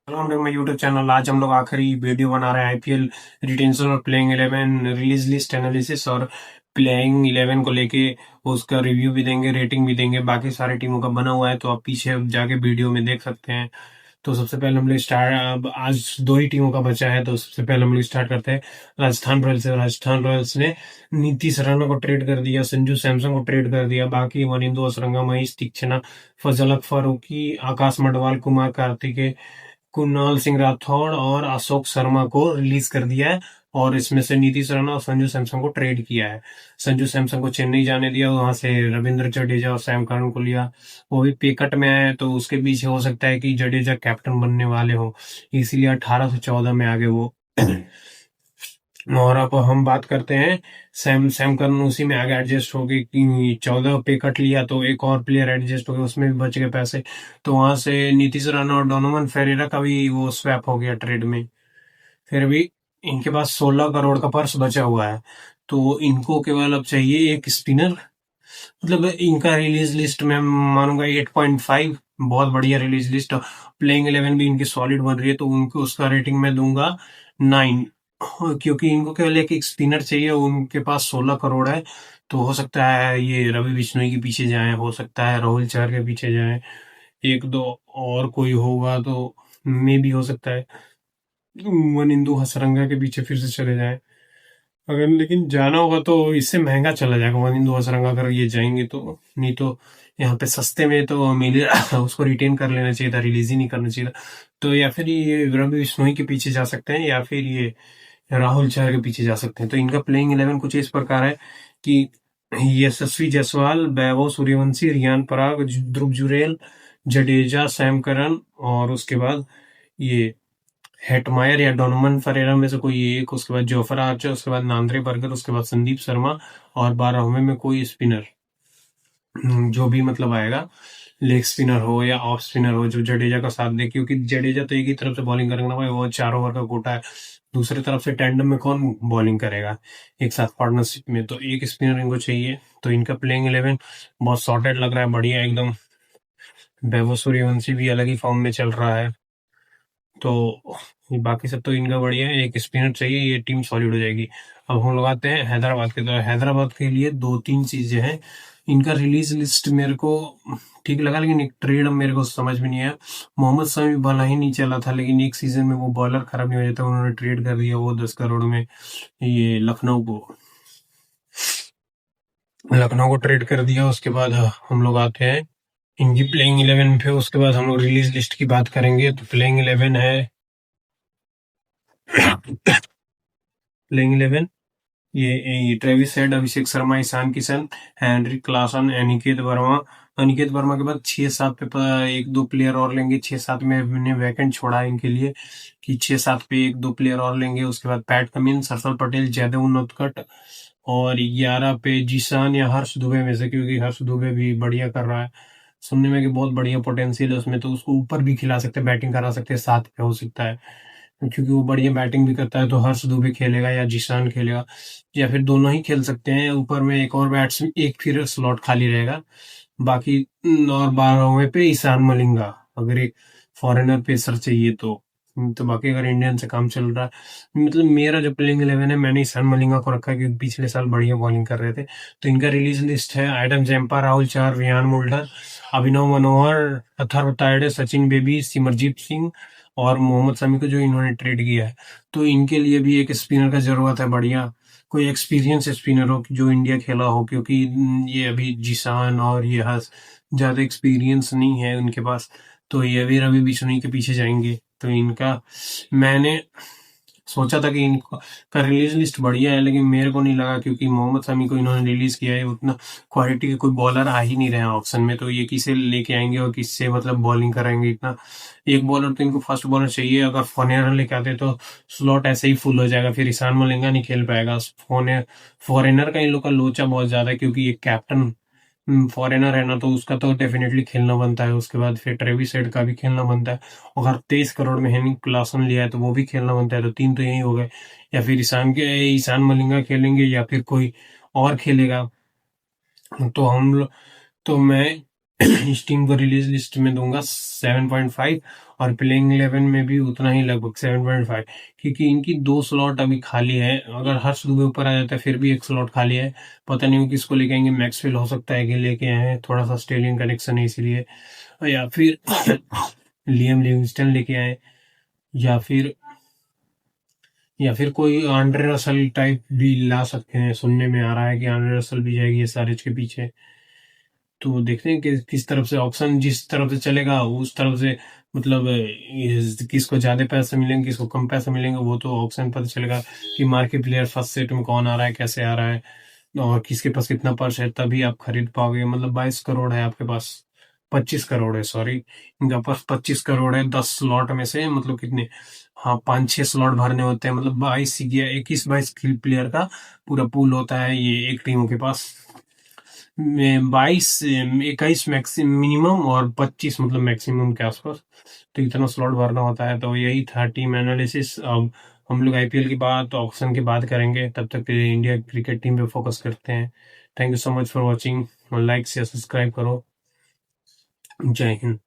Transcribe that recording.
Welcome my YouTube channel. आज हम लोग आखिरी वीडियो बना रहे हैं आईपीएल रिटेंशन और प्लेइंग 11 रिलीज लिस्ट एनालिसिस और प्लेइंग 11 को लेके उसका रिव्यू भी देंगे, रेटिंग भी देंगे। बाकी सारी टीमों का बना हुआ है तो आप पीछे जाके वीडियो में देख सकते हैं। तो सबसे पहले हम लोग स्टार्ट, अब आज दो ही टीमों का बचा है तो सबसे पहले हम लोग स्टार्ट करते हैं राजस्थान रॉयल्स से। राजस्थान रॉयल्स ने नीतीश राणा को ट्रेड कर दिया, संजू सैमसन को ट्रेड कर दिया। बाकी वनिंदु असरंगा, महेश तीक्षणा, फजल अक फारूकी, आकाश मडवाल, कुमार कार्तिकेय, कुणाल सिंह राठौड़ और अशोक शर्मा को रिलीज कर दिया है। और इसमें से नीतीश राणा और संजू सैमसन को ट्रेड किया है। संजू सैमसन को चेन्नई जाने दिया, वहां से रविंद्र जडेजा और सैम करन को लिया। वो भी पे कट में है तो उसके पीछे हो सकता है कि जडेजा कैप्टन बनने वाले हो, इसीलिए 18 से 14 में आगे वो। और अब हम बात करते हैं सैम सैम करन, उसी में आगे एडजस्ट हो गई कि 14 पे कट लिया तो एक और प्लेयर एडजस्ट हो गया, उसमें भी बच गए पैसे। तो वहां से नीतीश राणा और डोनोवन फेरेरा का भी वो स्वैप हो गया ट्रेड में। फिर भी इनके पास 16 करोड़ का पर्स बचा हुआ है, तो इनको केवल अब चाहिए एक स्पिनर। मतलब इनका रिलीज लिस्ट में मानूंगा 8.5, बहुत बढ़िया रिलीज लिस्ट। प्लेइंग 11 भी इनकी सॉलिड बन रही है तो उनको उसका रेटिंग मैं दूंगा 9। क्योंकि इनको केवल एक स्पिनर चाहिए, उनके पास 16 करोड़ है। तो हो सकता है ये रवि बिश्नोई के पीछे जाए, हो सकता है राहुल चहर के पीछे जाए, एक दो और कोई होगा तो मे भी हो सकता है वनिंदु हसरंगा के पीछे फिर से चले जाए। अगर लेकिन जाना होगा तो इससे महंगा चला जाएगा वनिंदु हसरंगा अगर ये जाएंगे तो। नहीं तो यहाँ पे सस्ते में तो मिल उसको रिटेन कर लेना चाहिए था, रिलीज ही नहीं करना चाहिए था। तो या फिर ये रवि बिश्नोई के पीछे जा सकते हैं या फिर ये राहुल चहर के पीछे जा सकते हैं। तो इनका प्लेइंग 11 कुछ इस प्रकार है कि यशस्वी जायसवाल, वैभव सूर्यवंशी, रियान पराग, ध्रुव जुरैल, जडेजा, सैम करन, और उसके बाद ये हेटमायर या डोनोवन फरेरा में से कोई एक, उसके बाद जोफर आर्चर, उसके बाद नांद्रे बर्गर, उसके बाद संदीप शर्मा, और 12वें में कोई स्पिनर जो भी मतलब आएगा, लेग स्पिनर हो या ऑफ स्पिनर हो जो जडेजा का साथ दे। क्योंकि जडेजा तो एक ही तरफ से बॉलिंग करेगा ना भाई, वो 4 ओवर का कोटा है। दूसरी तरफ से टैंडम में कौन बॉलिंग करेगा एक साथ पार्टनरशिप में, तो एक स्पिनर इनको चाहिए। तो इनका प्लेइंग 11 बहुत सॉर्टेड लग रहा है, बढ़िया एकदम। वैभव सूर्यवंशी भी अलग ही फॉर्म में चल रहा है। तो ये बाकी सब तो इनका बढ़िया है, एक स्पिनर चाहिए, ये टीम सॉलिड हो जाएगी। अब हम लोग आते हैं हैदराबाद के। तो हैदराबाद के लिए दो तीन चीजें हैं। इनका रिलीज लिस्ट मेरे को ठीक लगा, लेकिन एक ट्रेड मेरे को समझ में नहीं आया। मोहम्मद शमी भला ही नहीं चला था, लेकिन एक सीजन में वो बॉलर खराब नहीं हो जाता, उन्होंने ट्रेड कर दिया वो 10 करोड़ में ये लखनऊ को ट्रेड कर दिया। उसके बाद हम लोग आते हैं इनकी प्लेइंग 11 पे। उसके बाद हम लोग रिलीज लिस्ट की बात करेंगे। तो प्लेइंग 11 है प्लेइंग 11 ये Travis head, Abhishek Sharma, Ishan Kishan, Heinrich Klaasen, Aniket Verma. Aniket Verma के बाद 6-7 पे एक दो प्लेयर और लेंगे। 6-7 में मैंने वैकेंट छोड़ा है इनके लिए कि 6-7 पे एक दो प्लेयर और लेंगे। उसके बाद पैट कमिंस, हर्षल पटेल, जयदेव उनोदकट, और 11 पे जीशान या हर्ष दुबे में से, क्योंकि हर्ष दुबे भी बढ़िया कर रहा है। सुनने में कि बहुत बढ़िया पोटेंशियल है उसमें, तो उसको ऊपर भी खिला सकते हैं, बैटिंग करा सकते हैं, 7 पे हो सकता है क्योंकि वो बढ़िया बैटिंग भी करता है। तो हर्ष दुबे खेलेगा या जीशान खेलेगा, या फिर दोनों ही खेल सकते हैं। ऊपर में एक और बैट्समैन, एक फिर स्लॉट खाली रहेगा बाकी। और 12वें पे ईशान मलिंगा, अगर एक फॉरेनर पेसर चाहिए तो बाकी अगर इंडियन से काम चल रहा है। मतलब मेरा जो प्लेइंग 11 है, मैंने ईशान मलिंगा को रखा है क्योंकि पिछले साल बढ़िया बॉलिंग कर रहे थे। तो इनका रिलीज लिस्ट है Adam Zampa, Rahul Chahar, Wiaan Mulder, Abhinav Manohar, Atharva Taide, Sachin Baby, Simarjeet Singh और मोहम्मद शमी को जो इन्होंने ट्रेड किया है। तो इनके लिए भी एक स्पिनर का जरूरत है बढ़िया, कोई एक्सपीरियंस स्पिनर हो जो इंडिया खेला हो, क्योंकि ये अभी जिसान और ये हर्ष ज्यादा एक्सपीरियंस नहीं है उनके पास। तो ये भी रवि बिश्नोई के पीछे जाएंगे। तो इनका मैंने सोचा था कि इनका का रिलीज लिस्ट बढ़िया है, लेकिन मेरे को नहीं लगा क्योंकि मोहम्मद शमी को इन्होंने रिलीज किया है, उतना क्वालिटी के कोई बॉलर आ ही नहीं रहे हैं ऑप्शन में। तो ये किसे लेके आएंगे और किससे मतलब बॉलिंग कराएंगे इतना। एक बॉलर तो इनको फर्स्ट बॉलर चाहिए, अगर फॉरेनर लेके आते तो स्लॉट ऐसे ही फुल हो जाएगा, फिर ईशान मलिंगा नहीं खेल पाएगा। फॉरेनर का इन लोग का लोचा बहुत ज्यादा है, क्योंकि एक कैप्टन फॉरेनर है ना, तो उसका तो डेफिनेटली खेलना बनता है। उसके बाद फिर ट्रेविस हेड का भी खेलना बनता है। अगर 23 करोड़ में हेनिंग क्लासन लिया है तो वो भी खेलना बनता है। तो 3 तो यही हो गए, या फिर ईशान मलिंगा खेलेंगे या फिर कोई और खेलेगा। तो हम लोग तो मैं इस टीम को रिलीज लिस्ट में दूंगा 7.5 और प्लेइंग 11 में भी उतना ही लगभग 7.5, क्योंकि इनकी 2 स्लॉट अभी खाली है। अगर हर्ष दुबे ऊपर आ जाता है फिर भी 1 स्लॉट खाली है। पता नहीं वो किसको लेके आएंगे, मैक्सवेल हो सकता है कि लेके आए हैं, थोड़ा सा ऑस्ट्रेलियन कनेक्शन है इसीलिए, या फिर लियम लिविंगस्टन लेके आए, या फिर कोई आंड्रे रसल टाइप भी ला सकते हैं। सुनने में आ रहा है कि आंड्रे रसल भी जाएगी एस आर एच के पीछे। तो देखते हैं कि किस तरफ से ऑप्शन जिस तरफ से चलेगा उस तरफ से, मतलब किसको ज्यादा पैसे मिलेंगे किसको कम पैसे मिलेंगे वो तो ऑप्शन पता चलेगा कि मार्केट प्लेयर फर्स्ट सेट में कौन आ रहा है, कैसे आ रहा है, और किसके पास कितना पर्स है, तभी आप खरीद पाओगे। मतलब 22 करोड़ है आपके पास, 25 करोड़ है, सॉरी, इनका पास 25 करोड़ है 10 स्लॉट में से। मतलब कितने, हाँ 5-6 स्लॉट भरने होते हैं, मतलब 22 या 21-22 प्लेयर का पूरा पूल होता है ये एक टीम के पास। 22-21 मिनिमम और 25 मतलब मैक्सिमम के आसपास, तो इतना स्लॉट भरना होता है। तो यही था टीम एनालिसिस। अब हम लोग आईपीएल की बात ऑक्शन की बात करेंगे, तब तक के लिए इंडिया क्रिकेट टीम पे फोकस करते हैं। Thank you so much for watching, like share subscribe करो। जय हिंद।